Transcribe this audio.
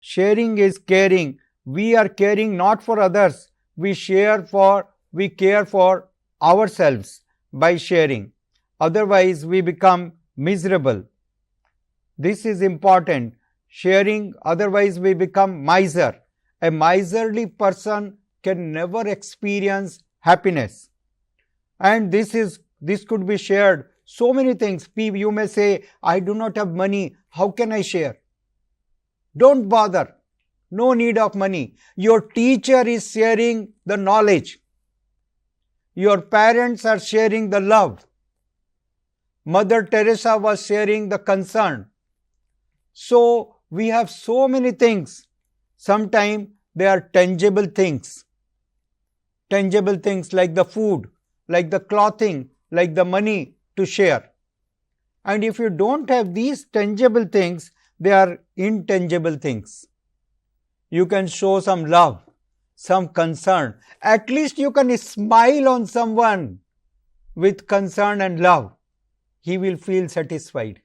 Sharing is caring. We are caring not for others. We care for ourselves by sharing. Otherwise, we become miserable. This is important. Sharing, otherwise we become miser. A miserly person can never experience happiness. And this could be shared. So many things. You may say, I do not have money. How can I share? Don't bother. No need of money. Your teacher is sharing the knowledge. Your parents are sharing the love. Mother Teresa was sharing the concern. So we have so many things. Sometimes they are tangible things. Tangible things like the food, like the clothing, like the money to share. And if you don't have these tangible things, they are intangible things. You can show some love, some concern. At least you can smile on someone with concern and love. He will feel satisfied.